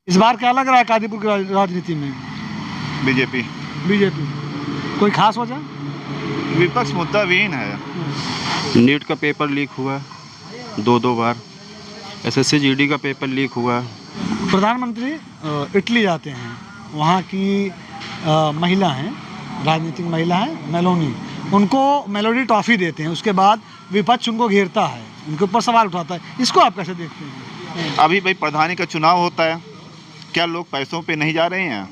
इस बार क्या लग रहा है कादीपुर की राजनीति में? बीजेपी। कोई खास वजह? विपक्ष मुद्दाविहीन है। नीट का पेपर लीक हुआ 2 बार, SSC GD का पेपर लीक हुआ। प्रधानमंत्री इटली जाते हैं, वहाँ की महिला हैं, राजनीतिक महिला हैं मेलोनी, उनको मेलोडी ट्रॉफी देते हैं, उसके बाद विपक्ष उनको घेरता है, उनके ऊपर सवाल उठाता है, इसको आप कैसे देखते हैं? अभी भाई प्रधानी का चुनाव होता है, क्या लोग पैसों पे नहीं जा रहे हैं?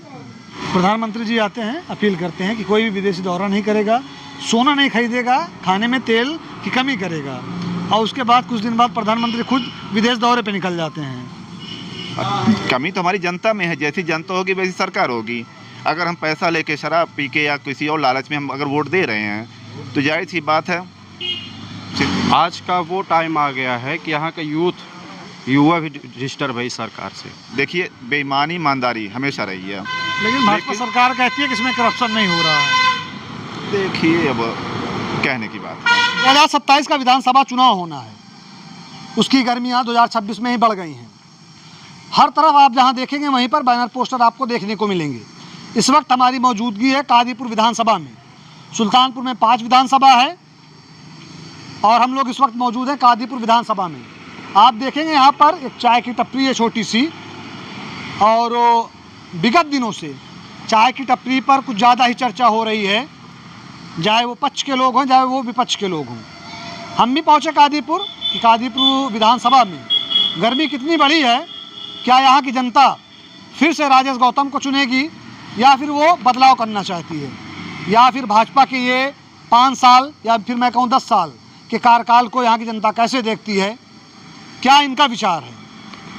प्रधानमंत्री जी आते हैं, अपील करते हैं कि कोई भी विदेशी दौरा नहीं करेगा, सोना नहीं खरीदेगा, खाने में तेल की कमी करेगा, और उसके बाद कुछ दिन बाद प्रधानमंत्री खुद विदेश दौरे पे निकल जाते हैं। कमी तो हमारी जनता में है, जैसी जनता होगी वैसी सरकार होगी। अगर हम पैसा लेके शराब पी के या किसी और लालच में हम अगर वोट दे रहे हैं तो जाहिर सी बात है। आज का वो टाइम आ गया है कि यहाँ का युवा भी डिस्टर्ब है इस सरकार से। देखिए, बेईमानी ईमानदारी हमेशा रही है, लेकिन भाजपा सरकार कहती है कि इसमें करप्शन नहीं हो रहा है। देखिए अब कहने की बात है। 2027 का विधानसभा चुनाव होना है, उसकी गर्मियाँ 2026 में ही बढ़ गई हैं। हर तरफ आप जहां देखेंगे वहीं पर बैनर पोस्टर आपको देखने को मिलेंगे। इस वक्त हमारी मौजूदगी है कादीपुर विधानसभा में। सुल्तानपुर में 5 विधानसभा है और हम लोग इस वक्त मौजूद हैं कादीपुर विधानसभा में। आप देखेंगे यहाँ पर एक चाय की टपरी है छोटी सी, और विगत दिनों से चाय की टपरी पर कुछ ज़्यादा ही चर्चा हो रही है, चाहे वो पक्ष के लोग हों चाहे वो विपक्ष के लोग हों। हम भी पहुँचे कादीपुर विधानसभा में। गर्मी कितनी बड़ी है, क्या यहाँ की जनता फिर से राजेश गौतम को चुनेगी या फिर वो बदलाव करना चाहती है, या फिर भाजपा के ये 5 साल या फिर मैं कहूँ 10 साल के कार्यकाल को यहाँ की जनता कैसे देखती है, क्या इनका विचार है?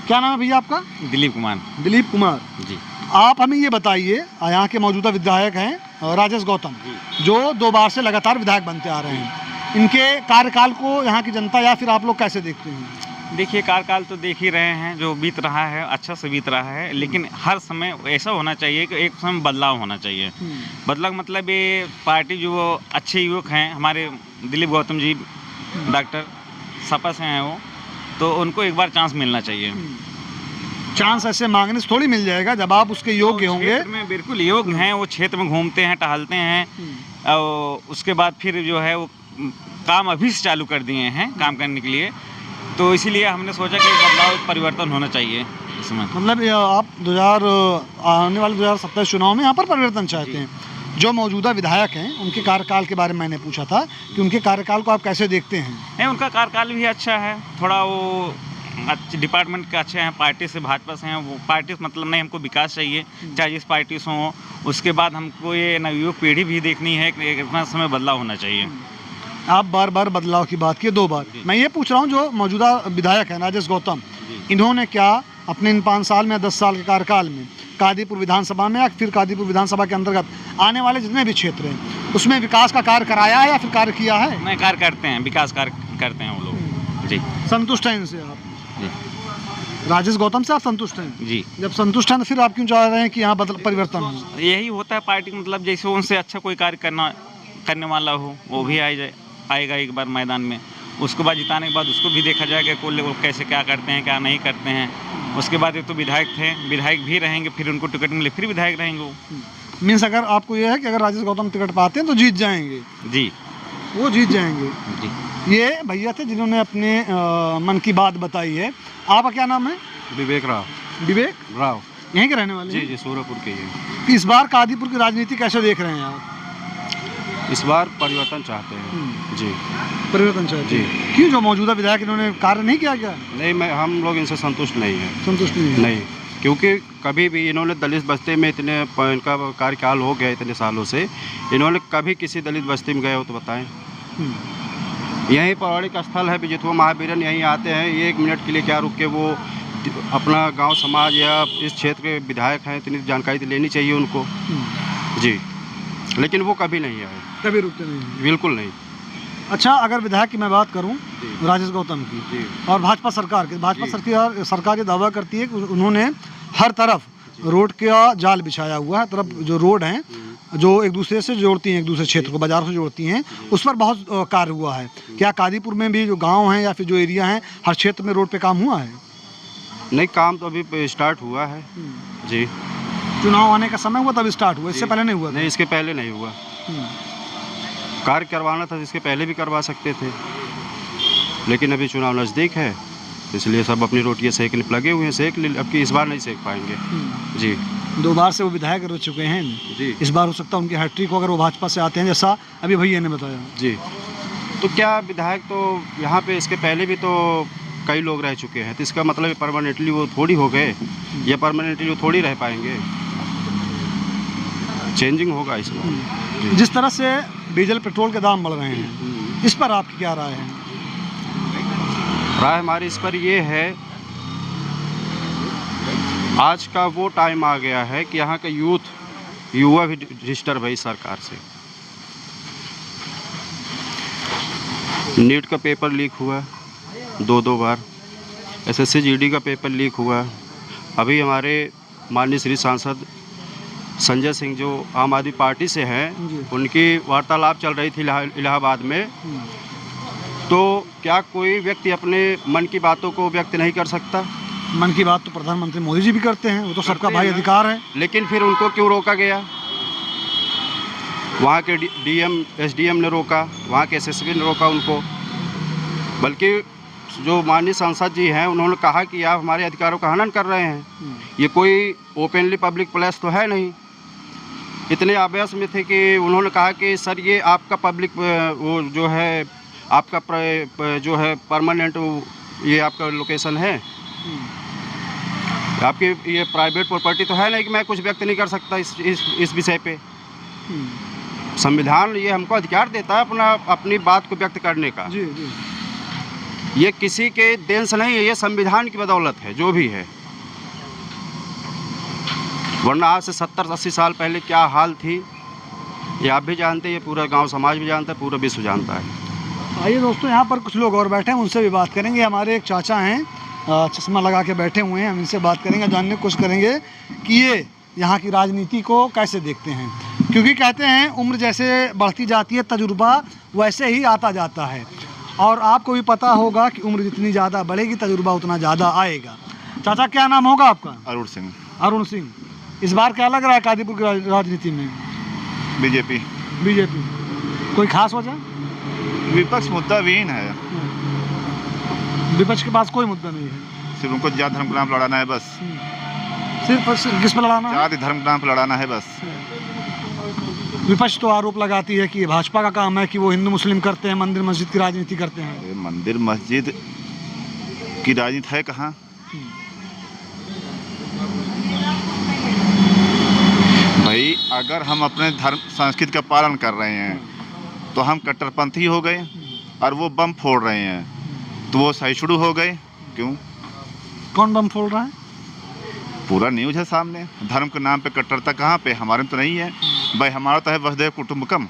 क्या नाम है भैया आपका? दिलीप कुमार। दिलीप कुमार जी। आप हमें ये बताइए, यहाँ के मौजूदा विधायक हैं राजेश गौतम, जो 2 बार से लगातार विधायक बनते आ रहे हैं, इनके कार्यकाल को यहाँ की जनता या फिर आप लोग कैसे देखते हैं? देखिए, कार्यकाल तो देख ही रहे हैं, जो बीत रहा है अच्छा से बीत रहा है, लेकिन हर समय ऐसा होना चाहिए कि एक समय बदलाव होना चाहिए। बदलाव मतलब ये पार्टी जो अच्छे युवक हैं हमारे दिलीप गौतम जी डॉक्टर सपा से हैं वो, तो उनको एक बार चांस मिलना चाहिए। चांस ऐसे मांगने से थोड़ी मिल जाएगा, जब आप उसके योग्य होंगे। में बिल्कुल योग्य हैं, वो क्षेत्र में घूमते हैं, टहलते हैं, और उसके बाद फिर जो है वो काम अभी से चालू कर दिए हैं काम करने के लिए, तो इसीलिए हमने सोचा कि बदलाव परिवर्तन होना चाहिए इसमें। मतलब आप आने वाले 2027 चुनाव में यहाँ पर परिवर्तन चाहते हैं। जो मौजूदा विधायक हैं उनके कार्यकाल के बारे में मैंने पूछा था कि उनके कार्यकाल को आप कैसे देखते हैं? नहीं, उनका कार्यकाल भी अच्छा है, थोड़ा वो अच्छे डिपार्टमेंट के अच्छे हैं, पार्टी से भाजपा से हैं, वो पार्टी से मतलब नहीं, हमको विकास चाहिए चाहे जिस पार्टी से हो। उसके बाद हमको ये नवयुवक पीढ़ी भी देखनी है कि इतना समय बदलाव होना चाहिए। आप बार बार बदलाव की बात किए 2 बार, मैं ये पूछ रहा हूँ जो मौजूदा विधायक हैं राजेश गौतम, इन्होंने क्या अपने इन 5 साल में 10 साल के कार्यकाल में कादीपुर विधानसभा में या फिर कादीपुर विधानसभा के अंतर्गत आने वाले जितने भी क्षेत्र हैं उसमें विकास का कार्य कराया है या फिर कार्य किया है? नहीं, कार्य करते हैं, विकास कार्य करते हैं वो लोग। जी। संतुष्ट हैं इनसे आप? जी। राजेश गौतम से आप संतुष्ट हैं? जी। जब संतुष्ट हैं तो फिर आप क्यों चाह रहे हैं कि यहाँ परिवर्तन हो? यही होता है पार्टी, मतलब जैसे उनसे अच्छा कोई कार्य करने वाला हो वो भी आएगा एक बार मैदान में, उसके बाद जिताने के बाद उसको भी देखा जाएगा कि वो कैसे क्या करते हैं क्या नहीं करते हैं। उसके बाद ये तो विधायक थे, विधायक भी रहेंगे, फिर उनको टिकट मिले फिर विधायक रहेंगे वो। मीन्स अगर आपको ये है कि अगर राजेश गौतम टिकट पाते हैं तो जीत जाएंगे? जी, वो जीत जाएंगे। जी। ये भैया थे जिन्होंने अपने मन की बात बताई है। आपका क्या नाम है? विवेक विवेक राव। यहीं के रहने वाले? जी, सूरजपुर के ही। इस बार कादीपुर की राजनीति कैसे देख रहे हैं आप? इस बार परिवर्तन चाहते हैं। जी, परिवर्तन चाहते हैं। क्यों, जो मौजूदा विधायक इन्होंने कार्य नहीं किया क्या? नहीं, हम लोग इनसे संतुष्ट नहीं हैं। संतुष्ट नहीं है? नहीं, क्योंकि कभी भी इन्होंने दलित बस्ती में इनका कार्यकाल हो गया इतने सालों से, इन्होंने कभी किसी दलित बस्ती में गए हो तो बताएं? यहीं पौराणिक स्थल है बिजितवा महावीरन, यहीं आते हैं 1 मिनट के लिए, क्या रुक के वो अपना गांव समाज या इस क्षेत्र के विधायक हैं, इतनी जानकारी तो लेनी चाहिए उनको। जी, लेकिन वो कभी नहीं आए, कभी रुकते नहीं? बिल्कुल नहीं। अच्छा, अगर विधायक की मैं बात करूं राजेश गौतम की और भाजपा सरकार की, सरकार ये दावा करती है कि उन्होंने हर तरफ रोड का जाल बिछाया हुआ है। तरफ जो रोड हैं जो एक दूसरे से जोड़ती हैं, एक दूसरे क्षेत्र को बाजार से जोड़ती हैं, उस पर बहुत कार्य हुआ है। क्या कादीपुर में भी जो गांव हैं या फिर जो एरिया हैं हर क्षेत्र में रोड पे काम हुआ है? नहीं, काम तो अभी स्टार्ट हुआ है जी। चुनाव आने का समय हुआ तब स्टार्ट हुआ, इससे जी। पहले नहीं हुआ था? नहीं, इसके पहले नहीं हुआ। कार्य करवाना था, इसके पहले भी करवा सकते थे, लेकिन अभी चुनाव नज़दीक है, इसलिए सब अपनी रोटियां सेकने लगे हुए हैं। सेक ले, अब की इस बार नहीं सेक पाएंगे जी। 2 बार से वो विधायक रह चुके हैं जी। इस बार हो सकता है उनकी हैट्रिक हो अगर वो भाजपा से आते हैं, जैसा अभी भैया ने बताया जी। तो क्या विधायक तो यहाँ पे इसके पहले भी तो कई लोग रह चुके हैं, तो इसका मतलब परमानेंटली वो थोड़ी हो गए या परमानेंटली वो थोड़ी रह पाएंगे, चेंजिंग होगा इसमें। जिस तरह से डीजल पेट्रोल के दाम बढ़ रहे हैं, इस पर आपकी क्या राय है? राय हमारी इस पर ये है, आज का वो टाइम आ गया है कि यहाँ का युवा भी डिस्टर्ब है इस सरकार से। नीट का पेपर लीक हुआ 2 बार, SSC GD का पेपर लीक हुआ। अभी हमारे माननीय श्री सांसद संजय सिंह जो आम आदमी पार्टी से हैं, उनकी वार्तालाप चल रही थी इलाहाबाद में। तो क्या कोई व्यक्ति अपने मन की बातों को व्यक्त नहीं कर सकता? मन की बात तो प्रधानमंत्री मोदी जी भी करते हैं, वो तो सबका भाई अधिकार है। लेकिन फिर उनको क्यों रोका गया? वहाँ के DM SDM ने रोका, वहाँ के SSP ने रोका उनको। बल्कि जो माननीय सांसद जी हैं, उन्होंने कहा कि आप हमारे अधिकारों का हनन कर रहे हैं, ये कोई ओपनली पब्लिक प्लेस तो है नहीं। इतने आवेश में थे कि उन्होंने कहा कि सर ये आपका पब्लिक वो जो है आपका जो है परमानेंट ये आपका लोकेशन है, आपकी ये प्राइवेट प्रॉपर्टी तो है नहीं कि मैं कुछ व्यक्त नहीं कर सकता इस विषय पे। संविधान ये हमको अधिकार देता है अपनी बात को व्यक्त करने का। जी जी। ये किसी के देन से नहीं है, ये संविधान की बदौलत है जो भी है, वरना आज से 70-80 साल पहले क्या हाल थी ये आप भी जानते हैं, ये पूरा गांव समाज भी जानता है, पूरा विश्व जानता है। आइए दोस्तों, यहाँ पर कुछ लोग और बैठे हैं, उनसे भी बात करेंगे। हमारे एक चाचा हैं, चश्मा लगा के बैठे हुए हैं, हम इनसे बात करेंगे, जानने की कोशिश करेंगे कि ये यहाँ की राजनीति को कैसे देखते हैं। क्योंकि कहते हैं उम्र जैसे बढ़ती जाती है, तजुर्बा वैसे ही आता जाता है, और आपको भी पता होगा कि उम्र जितनी ज़्यादा बढ़ेगी तजुर्बा उतना ज़्यादा आएगा। चाचा क्या नाम होगा आपका? अरुण सिंह। अरुण सिंह, इस बार क्या लग रहा है कादीपुर की राजनीति में? बीजेपी। कोई खास वजह? विपक्ष मुद्दाविहीन है, विपक्ष के पास कोई मुद्दा नहीं है, सिर्फ उनको जात धर्म के नाम पर लड़ाना है बस। सिर्फ किस पर लड़ाना है? जाति धर्म के नाम पर लड़ाना है बस। विपक्ष तो आरोप लगाती है कि ये भाजपा का काम है कि वो हिंदू मुस्लिम करते हैं, मंदिर मस्जिद की राजनीति करते हैं। मंदिर मस्जिद की राजनीति है कहाँ? भाई अगर हम अपने धर्म संस्कृति का पालन कर रहे हैं तो हम कट्टरपंथी हो गए, और वो बम फोड़ रहे हैं तो वो सहिष्णु हो गए। क्यों? कौन बम फोड़ रहा है? पूरा न्यूज़ है सामने। धर्म के नाम पे कट्टरता कहाँ पे? हमारे में तो नहीं है भाई, हमारा तो है वसुधैव कुटुंबकम,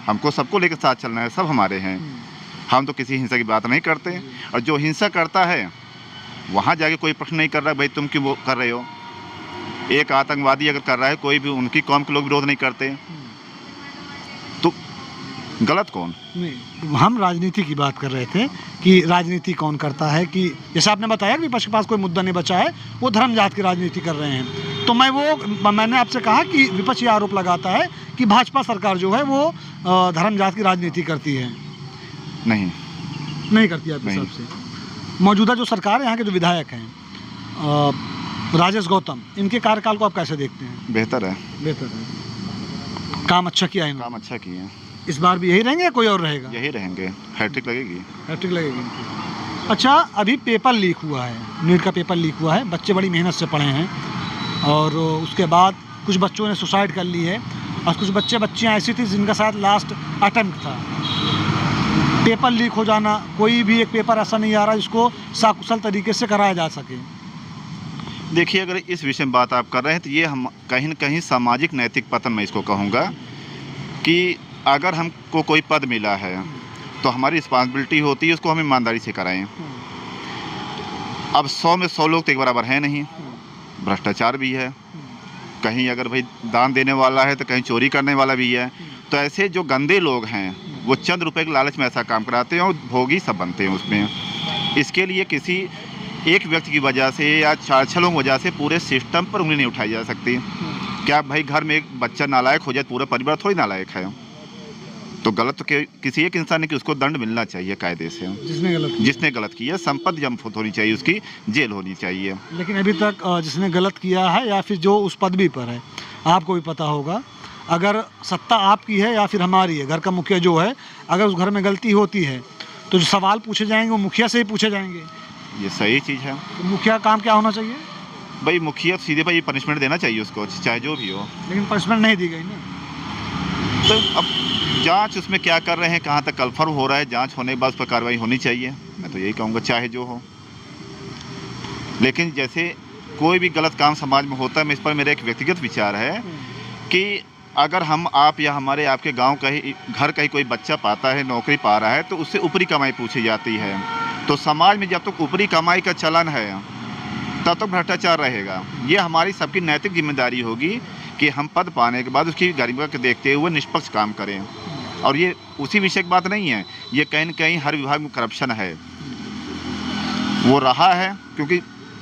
हमको सबको लेकर साथ चलना है, सब हमारे हैं। हम तो किसी हिंसा की बात नहीं करते, और जो हिंसा करता है वहाँ जाके कोई प्रश्न नहीं कर रहा भाई तुम क्यों कर रहे हो। एक आतंकवादी अगर कर रहा है, कोई भी उनकी कौम के लोग विरोध नहीं करते, तो गलत कौन? नहीं, हम राजनीति की बात कर रहे थे कि राजनीति कौन करता है, कि जैसे आपने बताया कि विपक्ष के पास कोई मुद्दा नहीं बचा है, वो धर्म जात की राजनीति कर रहे हैं। तो मैंने आपसे कहा कि विपक्ष ये आरोप लगाता है कि भाजपा सरकार जो है वो धर्म जात की राजनीति करती है। नहीं करती आपके हिसाब से? मौजूदा जो सरकार है, यहाँ के जो विधायक हैं राजेश गौतम, इनके कार्यकाल को आप कैसे देखते हैं? बेहतर है। काम अच्छा किया है? काम अच्छा किया। इस बार भी यही रहेंगे या कोई और रहेगा? यही रहेंगे, हैट्रिक लगेगी। हैट्रिक लगेगी। अच्छा, अभी पेपर लीक हुआ है, नीट का पेपर लीक हुआ है, बच्चे बड़ी मेहनत से पढ़े हैं, और उसके बाद कुछ बच्चों ने सुसाइड कर ली है, और कुछ बच्चियाँ ऐसी थी जिनका शायद लास्ट अटेम्प्ट था। पेपर लीक हो जाना, कोई भी एक पेपर ऐसा नहीं आ रहा जिसको सकुशल तरीके से कराया जा सके। देखिए, अगर इस विषय में बात आप कर रहे हैं तो ये हम कहीं न कहीं सामाजिक नैतिक पतन मैं इसको कहूँगा, कि अगर हमको कोई पद मिला है तो हमारी रिस्पॉन्सिबिलिटी होती है उसको हम ईमानदारी से कराएं। अब 100 में 100 लोग तो एक बराबर हैं नहीं, भ्रष्टाचार भी है, कहीं अगर भाई दान देने वाला है तो कहीं चोरी करने वाला भी है। तो ऐसे जो गंदे लोग हैं वो चंद रुपए के लालच में ऐसा काम कराते हैं और भोगी सब बनते हैं उसमें। इसके लिए किसी एक व्यक्ति की वजह से या 4-6 लोगों की वजह से पूरे सिस्टम पर उंगली नहीं उठाई जा सकती। क्या भाई घर में एक बच्चा नालायक हो जाए पूरा परिवार थोड़ी नालायक है। तो गलत तो किसी एक इंसान ने कि उसको दंड मिलना चाहिए कायदे से, जिसने गलत किया। संपत्ति जब्त होनी चाहिए, उसकी जेल होनी चाहिए। लेकिन अभी तक जिसने गलत किया है या फिर जो उस पदवी पर है, आपको भी पता होगा, अगर सत्ता आपकी है या फिर हमारी है, घर का मुखिया जो है, अगर उस घर में गलती होती है तो जो सवाल पूछे जाएंगे वो मुखिया से ही पूछे जाएंगे। ये सही चीज़ है। तो मुखिया काम क्या होना चाहिए? भाई मुखिया सीधे भाई पनिशमेंट देना चाहिए उसको, चाहे जो भी हो। लेकिन पनिशमेंट नहीं दी गई ना। तो अब जांच उसमें क्या कर रहे हैं, कहाँ तक कन्फर्म हो रहा है, जांच होने के बाद उस पर कार्रवाई होनी चाहिए। मैं तो यही कहूँगा, चाहे जो हो। लेकिन जैसे कोई भी गलत काम समाज में होता है, मैं इस पर मेरा एक व्यक्तिगत विचार है कि अगर हम आप या हमारे आपके गांव का ही घर का ही कोई बच्चा पाता है, नौकरी पा रहा है, तो उससे ऊपरी कमाई पूछी जाती है। तो समाज में जब तक ऊपरी कमाई का चलन है तब तक भ्रष्टाचार रहेगा। ये हमारी सबकी नैतिक जिम्मेदारी होगी कि हम पद पाने के बाद उसकी गरिमा को देखते हुए निष्पक्ष काम करें। और ये उसी विषय की बात नहीं है, ये कहीं न कहीं हर विभाग में करप्शन है, वो रहा है। क्योंकि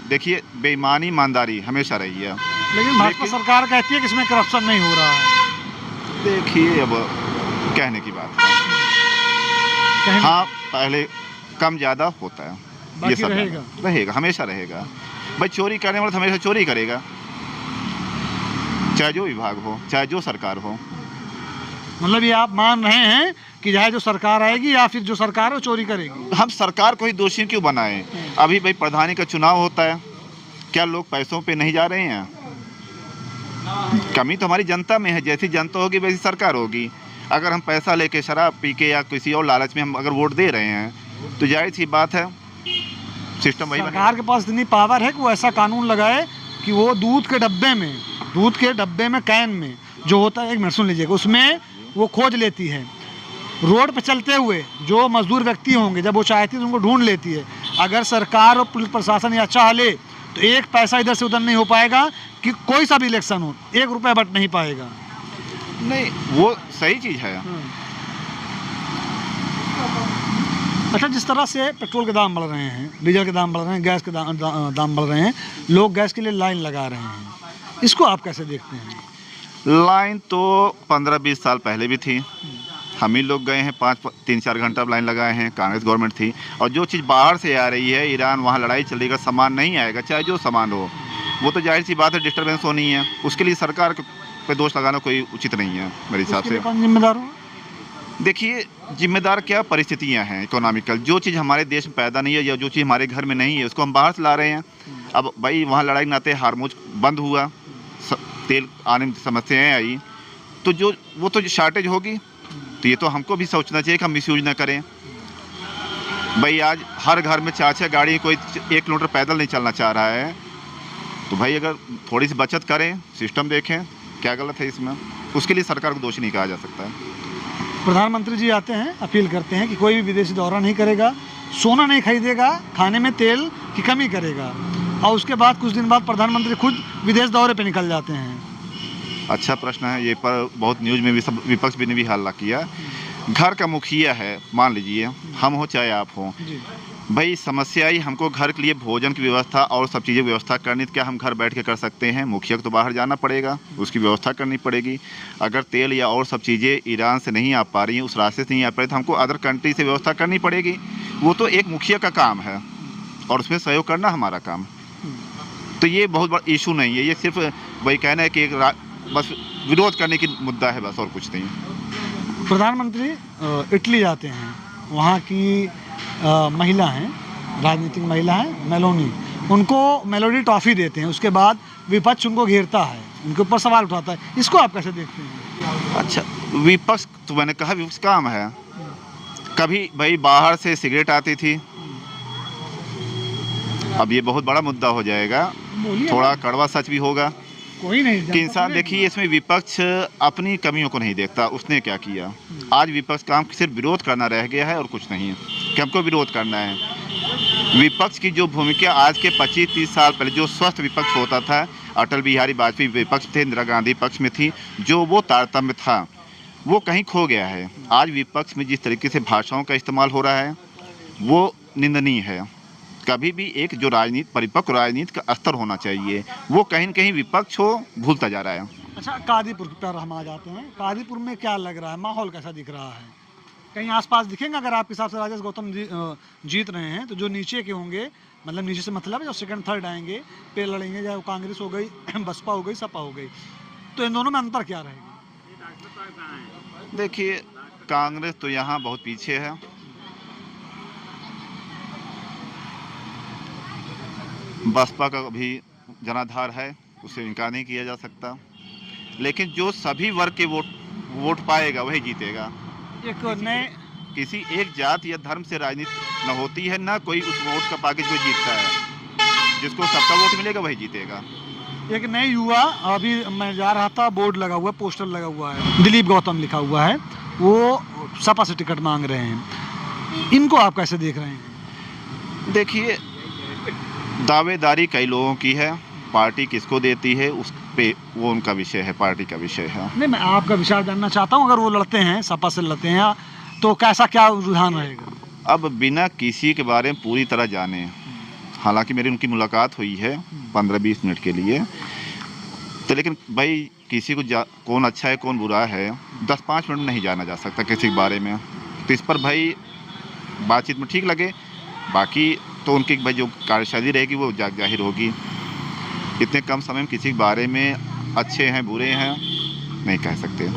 देखिए, बेईमानी ईमानदारी हमेशा रही है। लेकिन भाजपा सरकार कहती है कि इसमें करप्शन नहीं हो रहा है। देखिए, अब कहने की बात है। हाँ, पहले कम ज़्यादा होता है, ये सब रहेगा, हमेशा रहेगा। भाई चोरी करने वाला तो हमेशा चोरी करेगा, चाहे जो विभाग हो, चाहे जो सरकार हो। मतलब ये आप मान रहे हैं कि चाहे जो सरकार आएगी या फिर जो सरकार हो चोरी करेगी? हम सरकार को ही दोषी क्यों बनाएं? अभी भाई प्रधानी का चुनाव होता है, क्या लोग पैसों पे नहीं जा रहे हैं? कमी तो हमारी जनता में है, जैसी जनता होगी वैसी सरकार होगी। अगर हम पैसा लेके, शराब पी के या किसी और लालच में हम अगर वोट दे रहे हैं तो जाहिर सी बात है सिस्टम वही बनेगा। सरकार के पास इतनी पावर है कि वो ऐसा कानून लगाए कि वो दूध के डब्बे में कैन में जो होता है, एक मिनट सुन लीजिएगा, उसमें वो खोज लेती है। रोड पे चलते हुए जो मजदूर व्यक्ति होंगे, जब वो चाहती है तो उनको ढूंढ लेती है। अगर सरकार और पुलिस प्रशासन या चाह ले तो एक पैसा इधर से उधर नहीं हो पाएगा कि कोई सा भी इलेक्शन हो, 1 रुपया बट नहीं पाएगा। नहीं, वो सही चीज़ है। अच्छा, जिस तरह से पेट्रोल के दाम बढ़ रहे हैं, डीजल के दाम बढ़ रहे हैं, गैस के दाम बढ़ रहे हैं, लोग गैस के लिए लाइन लगा रहे हैं, इसको आप कैसे देखते हैं? लाइन तो 15-20 साल पहले भी थी। हम ही लोग गए हैं, 3-4 घंटा लाइन लगाए हैं, कांग्रेस गवर्नमेंट थी। और जो चीज़ बाहर से आ रही है, ईरान, वहाँ लड़ाई चल रही है, सामान नहीं आएगा, चाहे जो सामान हो, वो तो जाहिर सी बात है डिस्टर्बेंस होनी है। उसके लिए सरकार पे दोष लगाना कोई उचित नहीं है मेरे हिसाब से। कौन जिम्मेदार हो? देखिए, जिम्मेदार क्या परिस्थितियां हैं इकोनॉमिकल। जो चीज़ हमारे देश में पैदा नहीं है या जो चीज़ हमारे घर में नहीं है, उसको हम बाहर से ला रहे हैं। अब भाई वहाँ लड़ाई नाते हार्मोज बंद हुआ, तेल आने में समस्याएँ आई, तो वो तो शार्टेज होगी। तो ये तो हमको भी सोचना चाहिए कि हम मिसयूज ना करें। भाई आज हर घर में 4-6 गाड़ी, कोई 1 किलोमीटर पैदल नहीं चलना चाह रहा है। तो भाई अगर थोड़ी सी बचत करें, सिस्टम देखें, क्या गलत है इसमें? उसके लिए सरकार को दोषी नहीं कहा जा सकता है। प्रधानमंत्री जी आते हैं, अपील करते हैं कि कोई भी विदेशी दौरा नहीं करेगा, सोना नहीं खरीदेगा, खाने में तेल की कमी करेगा, और उसके बाद कुछ दिन बाद प्रधानमंत्री खुद विदेश दौरे पे निकल जाते हैं। अच्छा प्रश्न है ये, पर बहुत न्यूज़ में भी सब विपक्ष भी ने भी हल्ला किया। घर का मुखिया है, मान लीजिए हम हो चाहे आप हो, भाई समस्या ही हमको घर के लिए भोजन की व्यवस्था और सब चीज़ें व्यवस्था करनी, तो क्या हम घर बैठ के कर सकते हैं? मुखिया को तो बाहर जाना पड़ेगा, उसकी व्यवस्था करनी पड़ेगी। अगर तेल या और सब चीज़ें ईरान से नहीं आ पा रही हैं, उस रास्ते से नहीं आ पा रही, तो हमको अदर कंट्री से व्यवस्था करनी पड़ेगी। वो तो एक मुखिया का काम है और उसमें सहयोग करना हमारा काम। तो ये बहुत बड़ा इशू नहीं है, ये सिर्फ वही कहना है कि बस विरोध करने की मुद्दा है, बस और कुछ नहीं। प्रधानमंत्री इटली जाते हैं, वहाँ की महिला हैं, राजनीतिक महिला हैं, मेलोनी, उनको मेलोडी टॉफ़ी देते हैं। उसके बाद विपक्ष उनको घेरता है, उनके ऊपर सवाल उठाता है, इसको आप कैसे देखते हैं? अच्छा, विपक्ष तो मैंने कहा विपक्ष काम है। कभी भाई बाहर से सिगरेट आती थी, अब ये बहुत बड़ा मुद्दा हो जाएगा, थोड़ा कड़वा सच भी होगा कोई नहीं कि इंसान। देखिए, इसमें विपक्ष अपनी कमियों को नहीं देखता, उसने क्या किया। आज विपक्ष काम सिर्फ विरोध करना रह गया है और कुछ नहीं है कि हमको विरोध करना है। विपक्ष की जो भूमिका आज के 25-30 साल पहले जो स्वस्थ विपक्ष होता था, अटल बिहारी वाजपेयी विपक्ष थे, इंदिरा गांधी पक्ष में थी, जो वो तारतम्य था वो कहीं खो गया है। आज विपक्ष में जिस तरीके से भाषाओं का इस्तेमाल हो रहा है वो निंदनीय है। कभी भी एक जो राजनीति परिपक्व राजनीति का स्तर होना चाहिए, वो कहीं न कहीं विपक्ष हो भूलता जा रहा है। अच्छा, कादीपुर पर हम आ जाते हैं। कादीपुर में क्या लग रहा है, माहौल कैसा दिख रहा है? कहीं आसपास दिखेंगे अगर आपके हिसाब से राजेश गौतम जीत रहे हैं तो जो नीचे के होंगे, मतलब नीचे से मतलब है जो सेकंड थर्ड आएंगे पे लड़ेंगे, चाहे वो कांग्रेस हो गई, बसपा हो गई, सपा हो गई, तो इन दोनों में अंतर क्या रहेगा? देखिए, कांग्रेस तो यहाँ बहुत पीछे है। बसपा का भी जनाधार है, उसे इनकार नहीं किया जा सकता, लेकिन जो सभी वर्ग के वोट पाएगा वही जीतेगा। एक नए किसी एक जात या धर्म से राजनीति न होती है, ना कोई उस वोट का पाके कोई जीतता है। जिसको सबका वोट मिलेगा वही जीतेगा। एक नए युवा, अभी मैं जा रहा था, बोर्ड लगा हुआ है, पोस्टर लगा हुआ है, दिलीप गौतम लिखा हुआ है, वो सपा से टिकट मांग रहे हैं। इनको आप कैसे देख रहे हैं? देखिए, दावेदारी कई लोगों की है, पार्टी किसको देती है उस पे वो उनका विषय है, पार्टी का विषय है। नहीं, मैं आपका विचार जानना चाहता हूँ। अगर वो लड़ते हैं, सपा से लड़ते हैं, तो कैसा क्या रुझान रहेगा? अब बिना किसी के बारे में पूरी तरह जाने, हालांकि मेरी उनकी मुलाकात हुई है 15-20 मिनट के लिए, तो लेकिन भाई किसी को कौन अच्छा है कौन बुरा है 10-5 मिनट नहीं जाना जा सकता किसी के बारे में। तो इस पर भाई बातचीत में ठीक लगे, बाकी तो उनकी भाई जो कार्यशैली रहेगी वो जाहिर होगी। इतने कम समय में किसी के बारे में अच्छे हैं बुरे हैं नहीं कह सकते।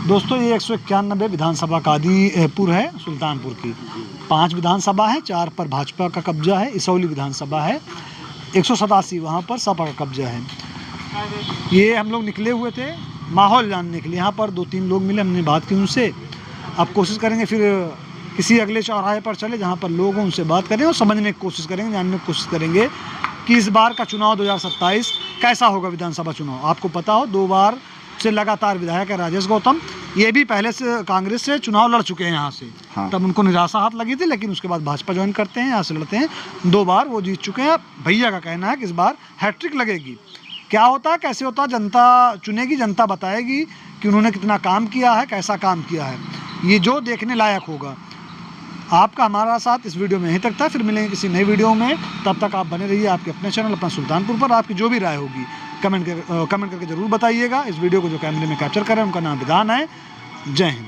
दोस्तों, ये 191 विधानसभा कादीपुर है, सुल्तानपुर की 5 विधानसभा है, 4 पर भाजपा का कब्जा है, इसौली विधानसभा है, 187 वहाँ पर सपा का कब्जा है। ये हम लोग निकले हुए थे माहौल जानने के लिए। यहाँ पर 2-3 लोग मिले, हमने बात की उनसे। अब कोशिश करेंगे फिर किसी अगले चौराहे पर चले जहाँ पर लोग उनसे बात करें और समझने की कोशिश करेंगे, जानने की कोशिश करेंगे कि इस बार का चुनाव 2027 कैसा होगा। विधानसभा चुनाव आपको पता हो 2 बार से लगातार विधायक है राजेश गौतम, ये भी पहले से कांग्रेस से चुनाव लड़ चुके हैं यहाँ से। हाँ। तब उनको निराशा हाथ लगी थी, लेकिन उसके बाद भाजपा ज्वाइन करते हैं, यहाँ से लड़ते हैं, 2 बार वो जीत चुके हैं। भैया का कहना है कि इस बार हैट्रिक लगेगी। क्या होता है, कैसे होता है, जनता चुनेगी, जनता बताएगी कि उन्होंने कितना काम किया है, कैसा काम किया है, ये जो देखने लायक होगा। आपका हमारा साथ इस वीडियो में यहीं तक था, फिर मिलेंगे किसी नई वीडियो में। तब तक आप बने रहिए आपके अपने चैनल अपना सुल्तानपुर पर। आपकी जो भी राय होगी कमेंट करके ज़रूर बताइएगा। इस वीडियो को जो कैमरे में कैप्चर कर रहे हैं उनका नाम विधान है। जय हिंद।